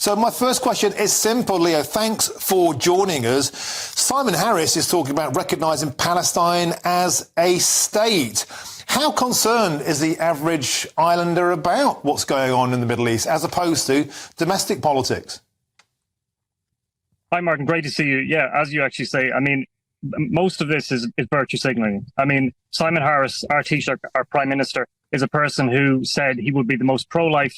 So my first question is simple, Leo. Thanks for joining us. Simon Harris is talking about recognising Palestine as a state. How concerned is the average islander about what's going on in the Middle East as opposed to domestic politics? Hi, Martin. Great to see you. Yeah, as you actually say, I mean, most of this is virtue signaling. I mean, Simon Harris, our Taoiseach, our Prime Minister, is a person who said he would be the most pro-life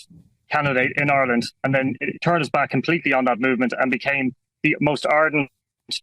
candidate in Ireland, and then turned his back completely on that movement and became the most ardent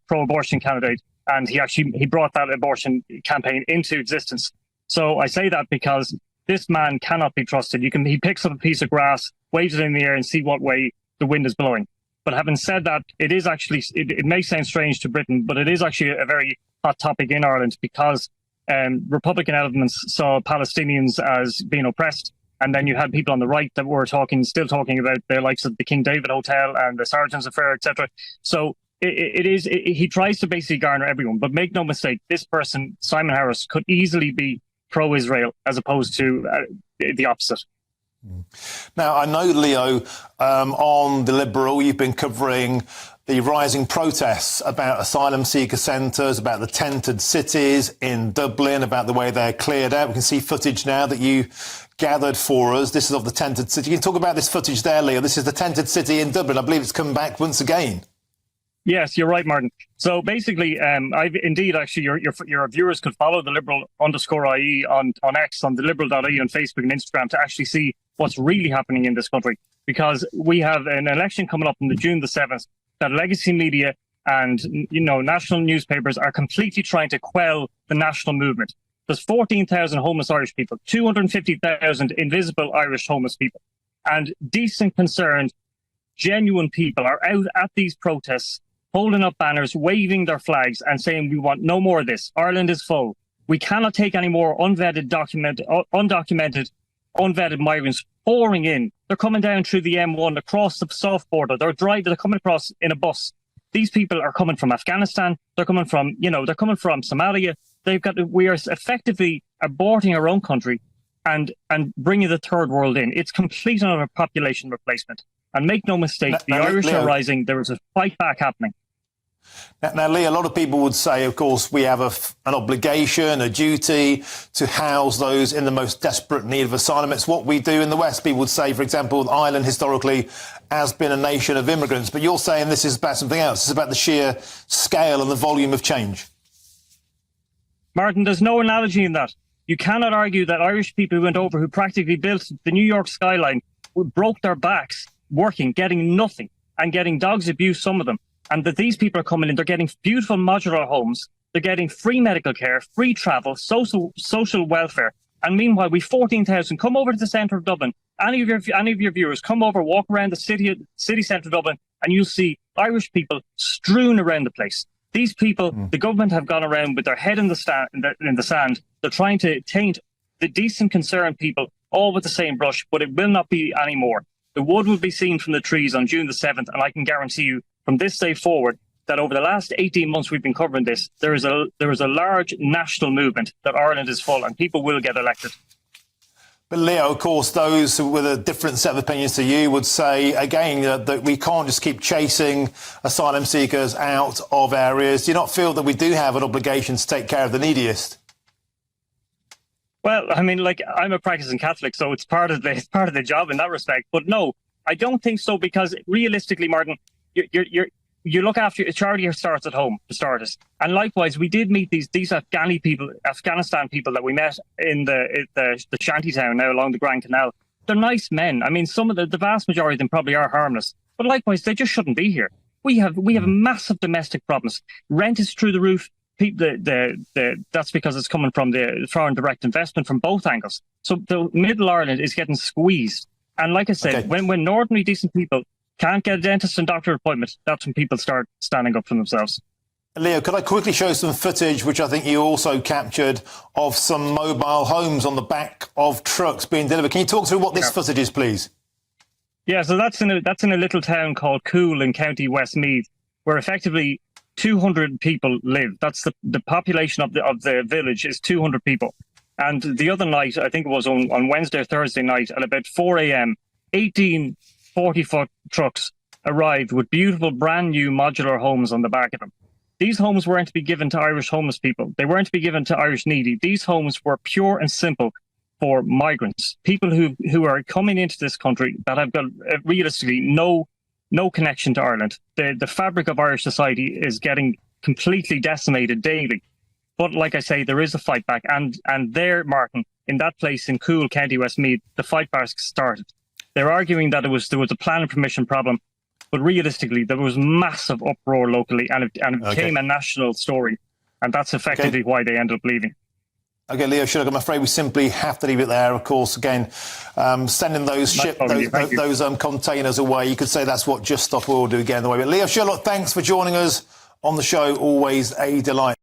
pro-abortion candidate. And he brought that abortion campaign into existence. So I say that because this man cannot be trusted. He picks up a piece of grass, waves it in the air, and see what way the wind is blowing. But having said that, it is actually, it may sound strange to Britain, but it is actually a very hot topic in Ireland because Republican elements saw Palestinians as being oppressed. And then you had people on the right that were still talking about the likes of the King David Hotel and the Sergeant's Affair, etc. So he tries to basically garner everyone. But make no mistake, this person, Simon Harris, could easily be pro-Israel as opposed to the opposite. Now, I know, Leo, on The Liberal, you've been covering the rising protests about asylum seeker centres, about the tented cities in Dublin, about the way they're cleared out. We can see footage now that you gathered for us. This is of the tented city. You can talk about this footage there, Leo. This is the tented city in Dublin. I believe it's come back once again. Yes, you're right, Martin. So basically, I've indeed actually your viewers could follow TheLiberal_IE on X, on TheLiberal.ie on Facebook and Instagram to actually see what's really happening in this country. Because we have an election coming up on June the 7th that legacy media and national newspapers are completely trying to quell the national movement. There's 14,000 homeless Irish people, 250,000 invisible Irish homeless people, and decent, concerned, genuine people are out at these protests, holding up banners, waving their flags and saying, we want no more of this. Ireland is full. We cannot take any more undocumented, unvetted migrants pouring in. They're coming down through the M1 across the south border. They're coming across in a bus. These people are coming from Afghanistan. They're coming from Somalia. We are effectively aborting our own country and bringing the third world in. It's complete and utter population replacement. And make no mistake, the Irish are rising. There is a fight back happening. Now, Lee, a lot of people would say, of course, we have an obligation, a duty to house those in the most desperate need of asylum. It's what we do in the West. People would say, for example, Ireland historically has been a nation of immigrants. But you're saying this is about something else. It's about the sheer scale and the volume of change. Martin, there's no analogy in that. You cannot argue that Irish people who went over, who practically built the New York skyline, who broke their backs working, getting nothing, and getting dogs abuse, some of them, and that these people are coming in, they're getting beautiful modular homes, they're getting free medical care, free travel, social welfare, and meanwhile we 14,000 come over to the centre of Dublin. Any of your viewers come over, walk around the city centre of Dublin, and you'll see Irish people strewn around the place. These people, the government have gone around with their head in the sand. They're trying to taint the decent, concerned people all with the same brush, but it will not be anymore. The wood will be seen from the trees on June the 7th, and I can guarantee you from this day forward that over the last 18 months we've been covering this, there is a large national movement that Ireland is full and people will get elected. But Leo, of course, those with a different set of opinions to you would say, again, that we can't just keep chasing asylum seekers out of areas. Do you not feel that we do have an obligation to take care of the neediest? Well, I mean, I'm a practicing Catholic, so it's part of the job in that respect. But no, I don't think so, because realistically, Martin, you look after charity starts at home for starters, and likewise, we did meet these Afghanistan people that we met in the shanty town now along the Grand Canal. They're nice men. I mean, some of the vast majority of them probably are harmless, but likewise, they just shouldn't be here. We have massive domestic problems. Rent is through the roof. That's because it's coming from the foreign direct investment from both angles. So the Middle Ireland is getting squeezed. And like I said, when ordinary decent people can't get a dentist and doctor appointment, that's when people start standing up for themselves. Leo, could I quickly show some footage, which I think you also captured, of some mobile homes on the back of trucks being delivered? Can you talk through what this footage is, please? Yeah, so that's in a little town called Coole in County Westmeath, where effectively 200 people live. That's the population of the village is 200 people. And the other night, I think it was on Wednesday or Thursday night at about 4 a.m., 18 40-foot trucks arrived with beautiful, brand new modular homes on the back of them. These homes weren't to be given to Irish homeless people. They weren't to be given to Irish needy. These homes were pure and simple for migrants, people who are coming into this country that have got realistically no connection to Ireland. The fabric of Irish society is getting completely decimated daily. But like I say, there is a fight back, and there, Martin, in that place in Cool, County Westmeath, the fight back started. They're arguing that there was a planning permission problem, but realistically, there was massive uproar locally, and it became a national story, and that's effectively why they ended up leaving. Okay, Leo Sherlock, I'm afraid we simply have to leave it there. Of course, again, sending those containers away, you could say that's what Just Stop Oil do again. But Leo Sherlock, thanks for joining us on the show. Always a delight.